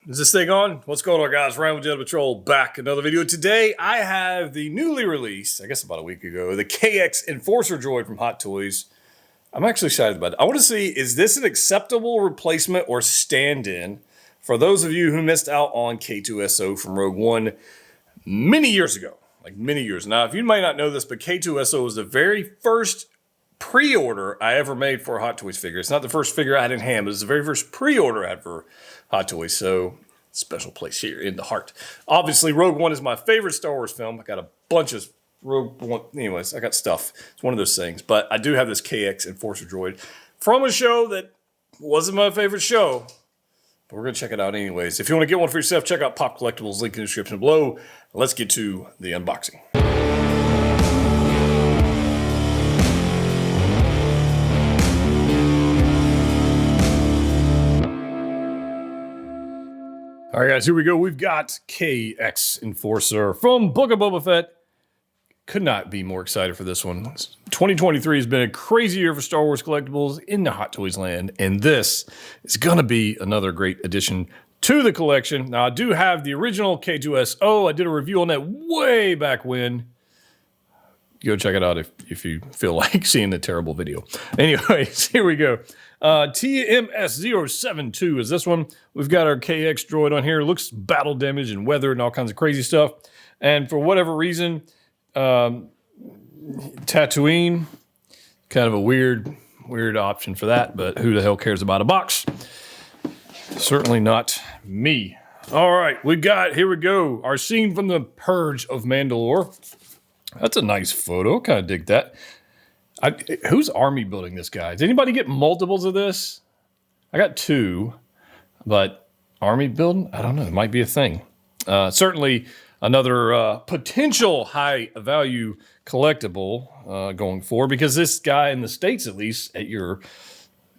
Is this thing on? What's going on, guys? Ryan with Jedha Patrol back. Another video. Today, I have the newly released, I guess about a week ago, the KX Enforcer Droid from Hot Toys. I'm actually excited about it. I want to see, is this an acceptable replacement or stand-in for those of you who missed out on K2SO from Rogue One many years ago? Like many years. Now, if you might not know this, but K2SO was the very first pre-order I ever made for a Hot Toys figure. It's not the first figure I had in hand, but it's the very first pre-order I had for Hot Toys. So, special place here in the heart. Obviously, Rogue One is my favorite Star Wars film. I got a bunch of Rogue One. Anyways, I got stuff. It's one of those things. But I do have this KX Enforcer Droid from a show that wasn't my favorite show. But we're going to check it out anyways. If you want to get one for yourself, check out Pop Collectibles. Link in the description below. Let's get to the unboxing. All right, guys, here we go. We've got KX Enforcer from Book of Boba Fett. Could not be more excited for this one. 2023 has been a crazy year for Star Wars collectibles in the Hot Toys land, and this is going to be another great addition to the collection. Now, I do have the original K2SO. I did a review on that way back when. Go check it out if you feel like seeing the terrible video. Anyways, here we go. TMS072 is this one. We've got our KX droid on here. Looks battle damaged and weathered and all kinds of crazy stuff. And for whatever reason, Tatooine, kind of a weird option for that, but who the hell cares about a box? Certainly not me. All right, here we go. Our scene from the Purge of Mandalore. That's a nice photo. Kind of dig that. Who's army building this guy? Does anybody get multiples of this? I got two, but army building? I don't know. It might be a thing. Certainly another potential high value collectible going forward, because this guy in the States, at least at your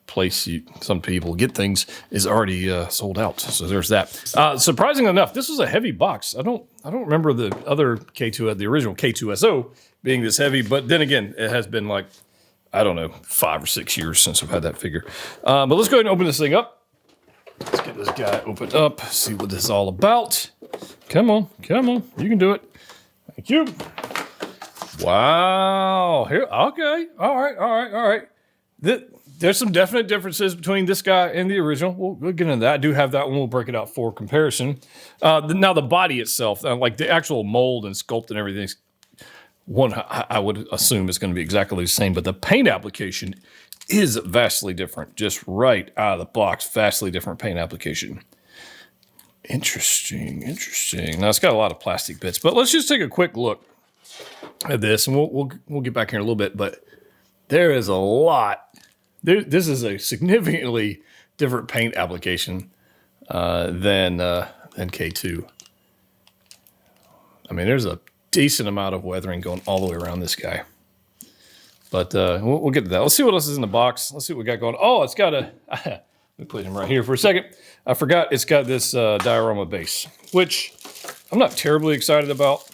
place, some people get things, is already sold out. So there's that. Surprisingly enough, this was a heavy box. I don't remember the other the original K2SO being this heavy, but then again, it has been like, I don't know, 5 or 6 years since I've had that figure. But let's go ahead and open this thing up. Let's get this guy opened up, see what this is all about. Come on, you can do it. Thank you. Wow, here, okay, all right. There's some definite differences between this guy and the original. We'll get into that. I do have that one. We'll break it out for comparison. Now, the body itself, like the actual mold and sculpt and everything, one I would assume is going to be exactly the same, but the paint application is vastly different. Just right out of the box, vastly different paint application. Interesting. Now, it's got a lot of plastic bits, but let's just take a quick look at this, and we'll get back here in a little bit, but there is a lot. This is a significantly different paint application than K2. I mean, there's a decent amount of weathering going all the way around this guy. But we'll get to that. Let's see what else is in the box. Let's see what we got going. Oh, it's got a... let me put him right here for a second. I forgot it's got this diorama base, which I'm not terribly excited about.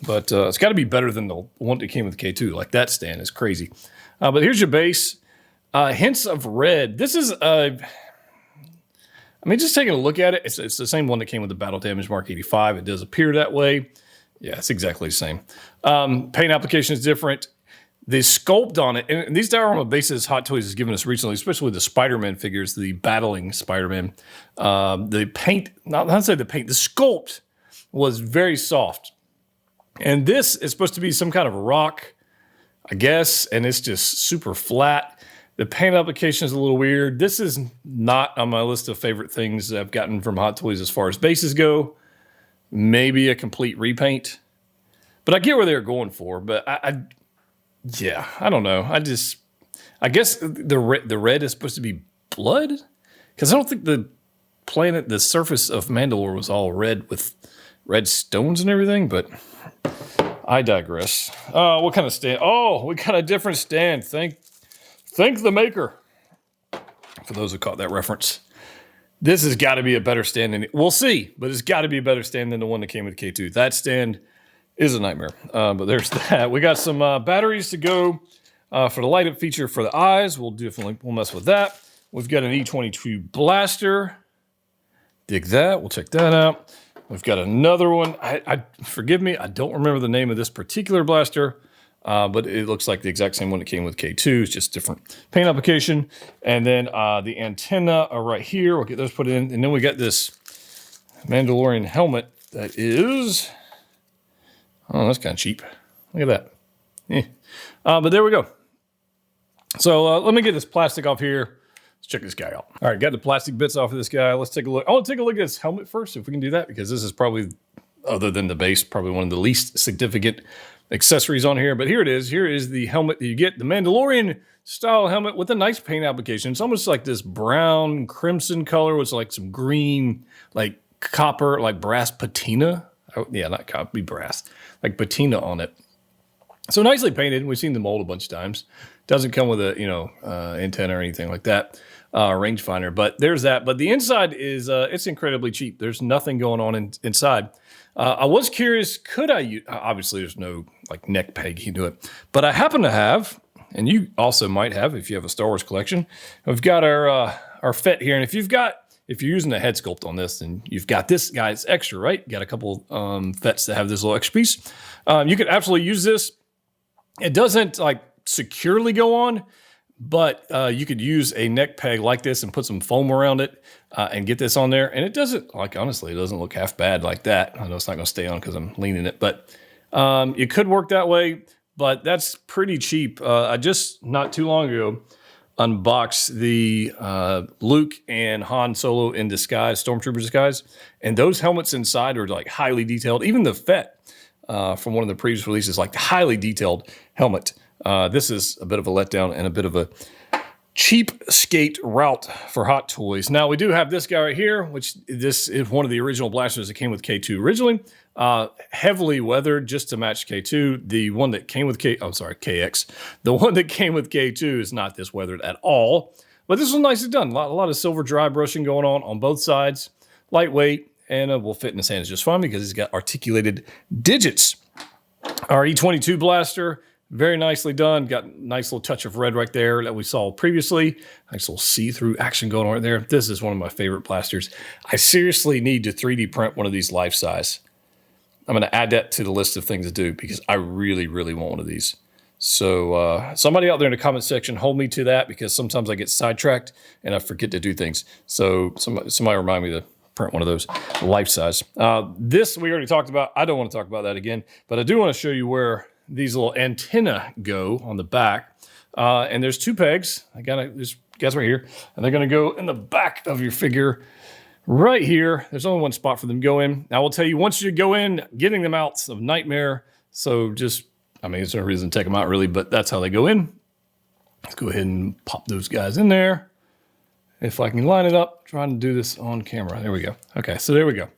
But it's got to be better than the one that came with K2. Like, that stand is crazy. But here's your base. Hints of red. This is, just taking a look at it, it's the same one that came with the Battle Damage Mark 85. It does appear that way. Yeah, it's exactly the same. Paint application is different. The sculpt on it, and these diorama bases Hot Toys has given us recently, especially the Spider-Man figures, the battling Spider-Man. The paint, not to say the paint, the sculpt was very soft. And this is supposed to be some kind of rock, I guess, and it's just super flat. The paint application is a little weird. This is not on my list of favorite things that I've gotten from Hot Toys as far as bases go. Maybe a complete repaint. But I get where they're going for, but I don't know. I guess the red is supposed to be blood? Because I don't think the surface of Mandalore was all red with red stones and everything, but I digress. What kind of stand? Oh, we got a different stand. Thank the maker. For those who caught that reference. This has got to be a better stand than... We'll see, but it's got to be a better stand than the one that came with K2. That stand is a nightmare. But there's that. We got some batteries to go for the light-up feature for the eyes. We'll mess with that. We've got an E22 blaster. Dig that. We'll check that out. We've got another one. Forgive me, I don't remember the name of this particular blaster, but it looks like the exact same one that came with K2. It's just different paint application. And then the antenna are right here. We'll get those put in. And then we got this Mandalorian helmet that is, oh, that's kind of cheap. Look at that. But there we go. So let me get this plastic off here. Let's check this guy out. All right, got the plastic bits off of this guy. Let's take a look. I want to take a look at his helmet first, if we can do that, because this is probably, other than the base, probably one of the least significant accessories on here. But here it is. Here is the helmet that you get, the Mandalorian style helmet with a nice paint application. It's almost like this brown crimson color with like some green, like copper, like brass patina. Oh, yeah, not copper, be brass, like patina on it. So nicely painted. We've seen the mold a bunch of times. Doesn't come with a antenna or anything like that, rangefinder. But there's that. But the inside is it's incredibly cheap. There's nothing going on inside. I was curious, could I use? Obviously, there's no like neck peg you do it, but I happen to have, and you also might have if you have a Star Wars collection. We've got our Fett here, and if you're using a head sculpt on this, then you've got this guy's extra, right? You got a couple Fetts that have this little extra piece. You could absolutely use this. It doesn't like securely go on, but you could use a neck peg like this and put some foam around it and get this on there. And it doesn't, like, honestly, it doesn't look half bad like that. I know it's not going to stay on because I'm leaning it, but it could work that way. But that's pretty cheap. I just, not too long ago, unboxed the Luke and Han Solo in disguise, Stormtrooper disguise. And those helmets inside are like highly detailed. Even the Fett from one of the previous releases, like the highly detailed helmet. This is a bit of a letdown and a bit of a cheap skate route for Hot Toys. Now, we do have this guy right here, which this is one of the original blasters that came with K2 originally. Heavily weathered just to match K2. The one that came with KX. The one that came with K2 is not this weathered at all. But this was nicely done. A lot of silver dry brushing going on both sides. Lightweight, and will fit in his hands just fine because he's got articulated digits. Our E22 blaster, very nicely done. Got a nice little touch of red right there that we saw previously. Nice little see-through action going on right there. This is one of my favorite blasters. I seriously need to 3D print one of these life size. I'm going to add that to the list of things to do because I really, really want one of these. So somebody out there in the comment section, hold me to that because sometimes I get sidetracked and I forget to do things. So somebody remind me to print one of those life size. This we already talked about. I don't want to talk about that again, but I do want to show you where these little antenna go on the back. And there's two pegs. I got this guys right here, and they're going to go in the back of your figure right here. There's only one spot for them to go in. I will tell you, once you go in, getting them out's a nightmare. So just, I mean, there's no reason to take them out really, but that's how they go in. Let's go ahead and pop those guys in there. If I can line it up, trying to do this on camera. There we go. Okay, so there we go.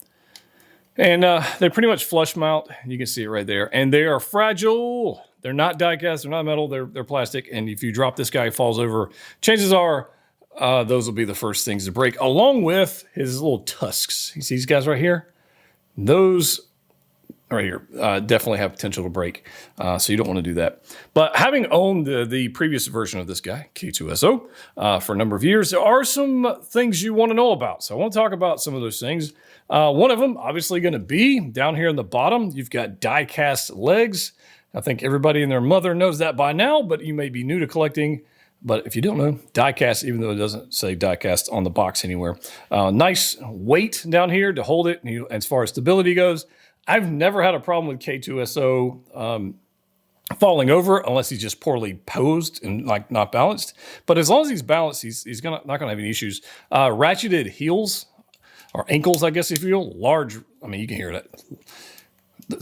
And they're pretty much flush mount. You can see it right there. And they are fragile. They're not die cast. They're not metal. They're plastic. And if you drop this guy, he falls over. Chances are those will be the first things to break, along with his little tusks. You see these guys right here? Those right here definitely have potential to break. So you don't want to do that. But having owned the previous version of this guy, K2SO, for a number of years, there are some things you want to know about. So I want to talk about some of those things. One of them, obviously going to be down here in the bottom. You've got die-cast legs. I think everybody and their mother knows that by now, but you may be new to collecting. But if you don't know, die-cast, even though it doesn't say die-cast on the box anywhere. Nice weight down here to hold it. And as far as stability goes, I've never had a problem with K2SO falling over unless he's just poorly posed and like not balanced. But as long as he's balanced, he's not gonna have any issues. Ratcheted heels or ankles, I guess if you will, large. I mean, you can hear that.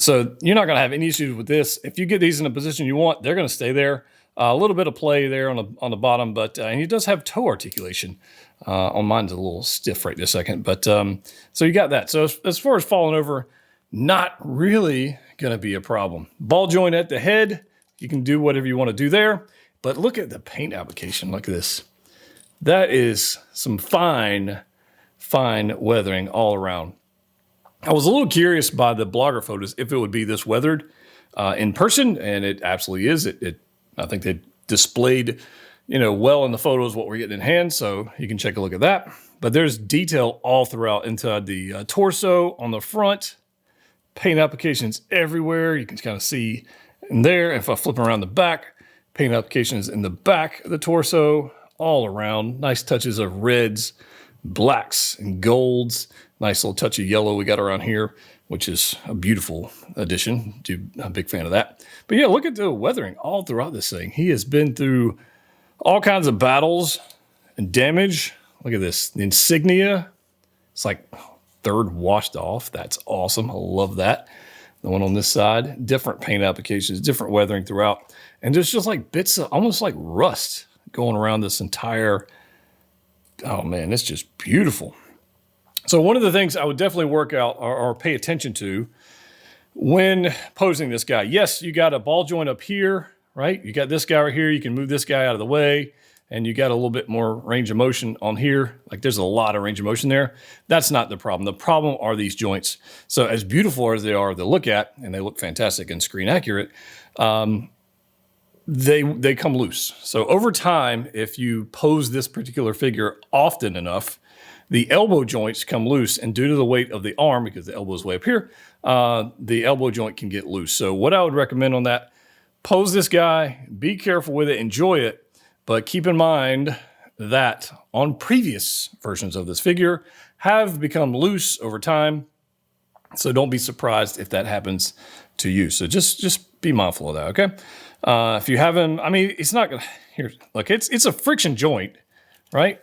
So you're not gonna have any issues with this. If you get these in the position you want, they're gonna stay there. A little bit of play there on the bottom, but and he does have toe articulation. On mine's a little stiff right this second, but so you got that. So as far as falling over, not really going to be a problem. Ball joint at the head. You can do whatever you want to do there. But look at the paint application. Look at this. That is some fine weathering all around. I was a little curious by the blogger photos if it would be this weathered in person, and it absolutely is. I think they displayed well in the photos what we're getting in hand, so you can take a look at that. But there's detail all throughout inside the torso, on the front, paint applications everywhere. You can kind of see in there. If I flip around the back, paint applications in the back of the torso, all around. Nice touches of reds, blacks, and golds. Nice little touch of yellow we got around here, which is a beautiful addition. I'm a big fan of that. But yeah, look at the weathering all throughout this thing. He has been through all kinds of battles and damage. Look at this. The insignia, it's like third washed off. That's awesome. I love that. The one on this side, different paint applications, different weathering throughout. And there's just like bits of almost like rust going around this entire, oh man, it's just beautiful. So one of the things I would definitely work out or pay attention to when posing this guy, yes, you got a ball joint up here, right? You got this guy right here. You can move this guy out of the way. And you got a little bit more range of motion on here. Like there's a lot of range of motion there. That's not the problem. The problem are these joints. So as beautiful as they are to look at, and they look fantastic and screen accurate, they come loose. So over time, if you pose this particular figure often enough, the elbow joints come loose, and due to the weight of the arm, because the elbow is way up here, the elbow joint can get loose. So what I would recommend on that, pose this guy, be careful with it, enjoy it, but keep in mind that on previous versions of this figure have become loose over time. So don't be surprised if that happens to you. So just be mindful of that, okay? If you haven't, I mean, it's not gonna, here, look, it's a friction joint, right?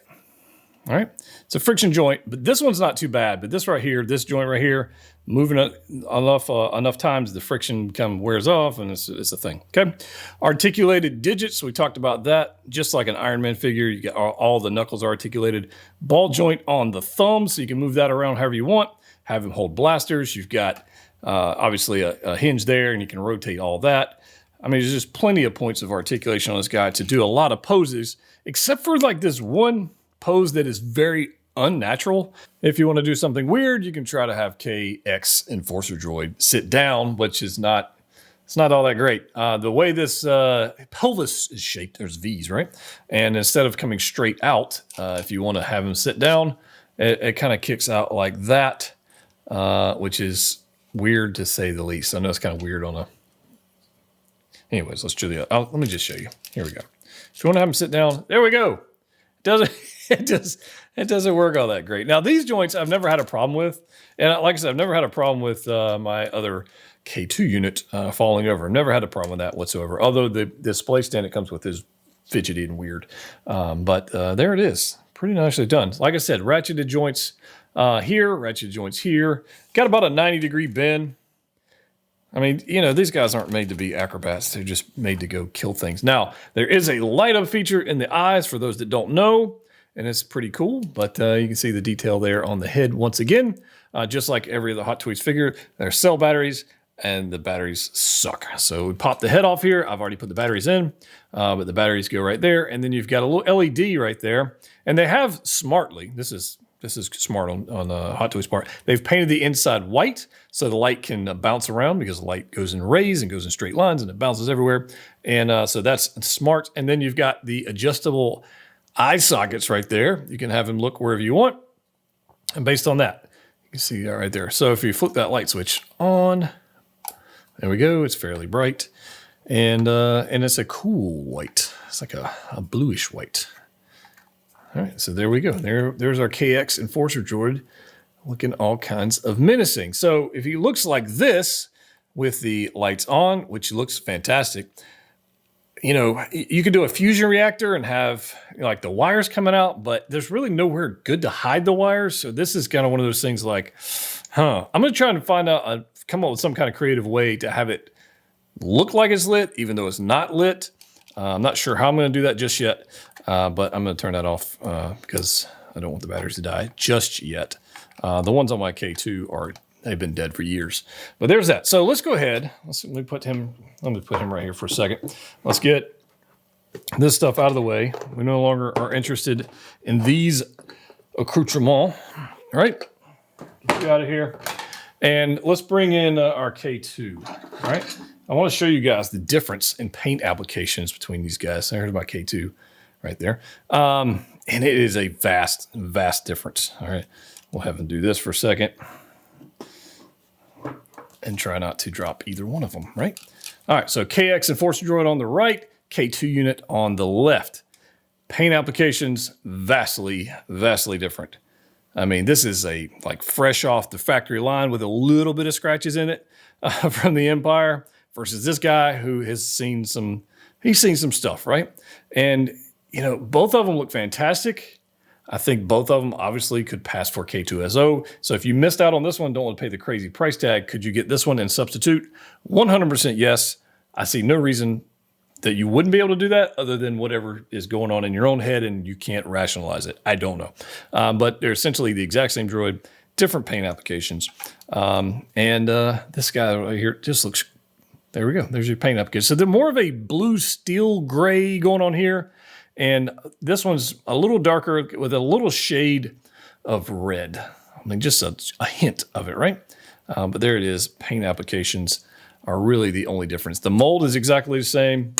All right, it's a friction joint, but this one's not too bad. But this right here, this joint right here, moving it enough times, the friction wears off, and it's a thing. Okay, articulated digits. We talked about that. Just like an Iron Man figure, you get all the knuckles are articulated. Ball joint on the thumb, so you can move that around however you want. Have him hold blasters. You've got obviously a hinge there, and you can rotate all that. I mean, there's just plenty of points of articulation on this guy to do a lot of poses, except for like this one pose that is very unnatural. If you want to do something weird, you can try to have KX Enforcer Droid sit down, which is not, it's not all that great. The way this pelvis is shaped, there's V's, right? And instead of coming straight out, if you want to have him sit down, it kind of kicks out like that, which is weird to say the least. I know it's kind of weird on a, anyways, let's do the, let me just show you. Here we go. If you want to have him sit down, there we go. It doesn't work all that great. Now these joints I've never had a problem with, and like I said, I've never had a problem with my other K2 unit falling over. I've never had a problem with that whatsoever. Although the display stand it comes with is fidgety and weird, but there it is, pretty nicely done. Like I said, ratcheted joints here, ratcheted joints here. Got about a 90-degree bend. I mean, these guys aren't made to be acrobats. They're just made to go kill things. Now, there is a light up feature in the eyes for those that don't know, and it's pretty cool, but you can see the detail there on the head once again. Just like every other Hot Toys figure, they're cell batteries, and the batteries suck. So we pop the head off here. I've already put the batteries in, but the batteries go right there, and then you've got a little LED right there, and they have smartly, this is smart on Hot Toys part. They've painted the inside white so the light can bounce around, because the light goes in rays and goes in straight lines and it bounces everywhere. And so that's smart. And then you've got the adjustable eye sockets right there. You can have them look wherever you want. And based on that, you can see that right there. So if you flip that light switch on, there we go. It's fairly bright. And it's a cool white. It's like a bluish white. All right, so there we go. There's our KX Enforcer Droid looking all kinds of menacing. So if he looks like this with the lights on, which looks fantastic, you could do a fusion reactor and have like the wires coming out, but there's really nowhere good to hide the wires. So this is kind of one of those things like, I'm going to try and come up with some kind of creative way to have it look like it's lit, even though it's not lit. I'm not sure how I'm going to do that just yet, but I'm going to turn that off because I don't want the batteries to die just yet. The ones on my K2 they've been dead for years. But there's that. So let's go ahead. Let me put him right here for a second. Let's get this stuff out of the way. We no longer are interested in these accoutrements. All right, get out of here. And let's bring in our K2. All right. I want to show you guys the difference in paint applications between these guys. So here's my K2 right there. And it is a vast, vast difference. All right, we'll have him do this for a second and try not to drop either one of them, right? All right, so KX Enforcer Droid on the right, K2 unit on the left. Paint applications, vastly, vastly different. I mean, this is like fresh off the factory line with a little bit of scratches in it from the Empire versus this guy who has seen some stuff, right? And, you know, both of them look fantastic. I think both of them obviously could pass for K2SO. So if you missed out on this one, don't want to pay the crazy price tag, could you get this one and substitute? 100% yes. I see no reason that you wouldn't be able to do that other than whatever is going on in your own head and you can't rationalize it. I don't know. But they're essentially the exact same droid, different paint applications. This guy right here just looks, there we go. There's your paint application. So they're more of a blue steel gray going on here. And this one's a little darker with a little shade of red. I mean, just a hint of it, right? But there it is. Paint applications are really the only difference. The mold is exactly the same.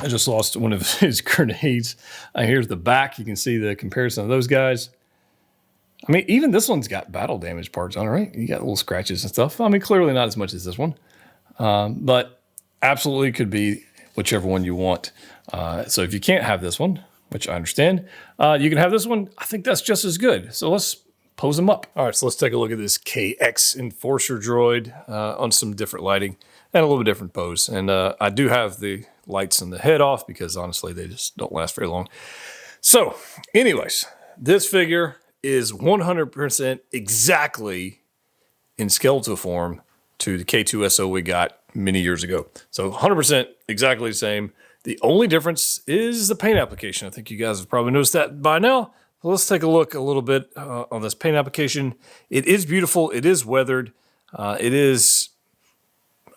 I just lost one of his grenades. Here's the back. You can see the comparison of those guys. I mean, even this one's got battle damage parts on it, right? You got little scratches and stuff. I mean, clearly not as much as this one. But absolutely could be whichever one you want. So if you can't have this one, which I understand, you can have this one. I think that's just as good. So let's pose them up. All right, so let's take a look at this KX Enforcer droid on some different lighting and a little bit different pose. And I do have the lights and the head off because honestly, they just don't last very long. So anyways, this figure is 100% exactly in skeletal form to the K2SO we got many years ago. So 100% exactly the same. The only difference is the paint application. I think you guys have probably noticed that by now. Let's take a look a little bit on this paint application. It is beautiful. It is weathered. It is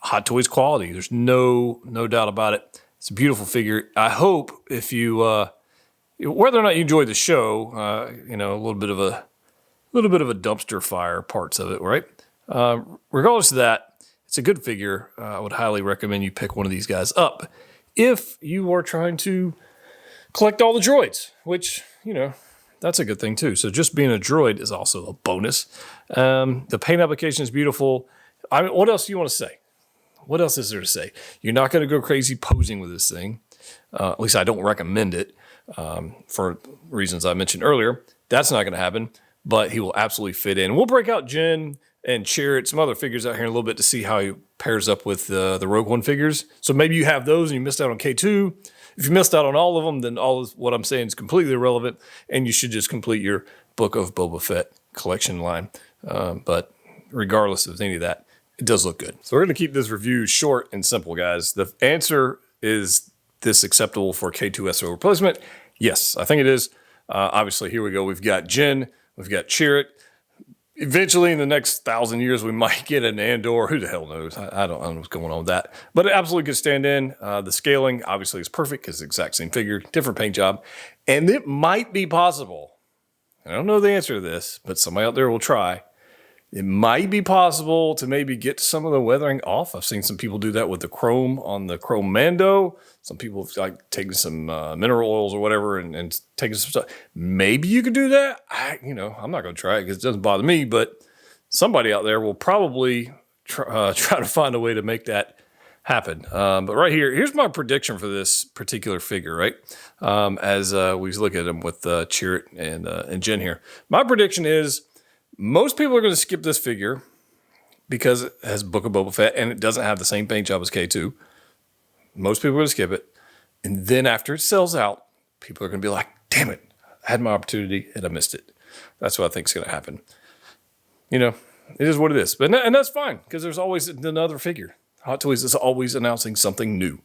Hot Toys quality. There's no doubt about it. It's a beautiful figure. I hope if you, whether or not you enjoy the show, you know, a little bit of a dumpster fire parts of it, right? Regardless of that, it's a good figure. I would highly recommend you pick one of these guys up if you are trying to collect all the droids, which, you know, that's a good thing too. So just being a droid is also a bonus. The paint application is beautiful. I mean, what else do you want to say? What else is there to say? You're not going to go crazy posing with this thing. At least I don't recommend it for reasons I mentioned earlier. That's not going to happen, but he will absolutely fit in. We'll break out Jyn and Chariot, some other figures out here in a little bit to see how he pairs up with the Rogue One figures. So maybe you have those and you missed out on K2. If you missed out on all of them, then all of what I'm saying is completely irrelevant, and you should just complete your Book of Boba Fett collection line. But regardless of any of that, it does look good. So we're going to keep this review short and simple, guys. The answer is this acceptable for K2SO replacement? Yes, I think it is. Obviously, here we go. We've got Jyn. We've got Chariot. Eventually, in the next 1,000 years, we might get an Andor. Who the hell knows? I don't know what's going on with that. But it absolutely could stand in. The scaling, obviously, is perfect because it's the exact same figure, different paint job. And it might be possible. I don't know the answer to this, but somebody out there will try. It might be possible to maybe get some of the weathering off. I've seen some people do that with the chrome on the Chrome Mando. Some people like taking some mineral oils or whatever and taking some stuff. Maybe you could do that. I'm not going to try it because it doesn't bother me, but somebody out there will probably try to find a way to make that happen. But right here's my prediction for this particular figure, right? As we look at him with Chariot and Jyn here. My prediction is most people are going to skip this figure because it has Book of Boba Fett and it doesn't have the same paint job as K2. Most people are going to skip it. And then after it sells out, people are going to be like, damn it, I had my opportunity and I missed it. That's what I think is going to happen. You know, it is what it is. And that's fine because there's always another figure. Hot Toys is always announcing something new.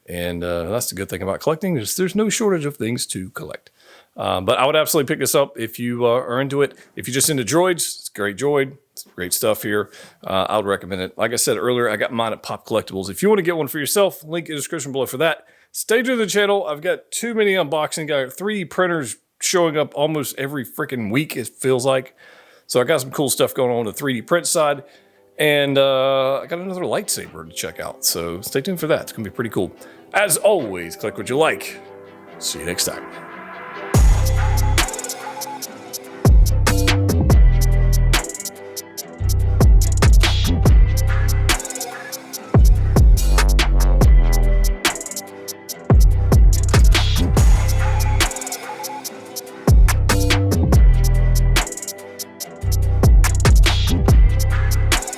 And that's the good thing about collecting. There's no shortage of things to collect. But I would absolutely pick this up if you are into it. If you're just into droids, it's a great droid. It's great stuff here. I would recommend it. Like I said earlier, I got mine at Pop Collectibles. If you want to get one for yourself, link in the description below for that. Stay tuned to the channel. I've got too many unboxing. Got 3D printers showing up almost every freaking week, it feels like. So I got some cool stuff going on the 3D print side. And I got another lightsaber to check out. So stay tuned for that. It's going to be pretty cool. As always, collect what you like. See you next time.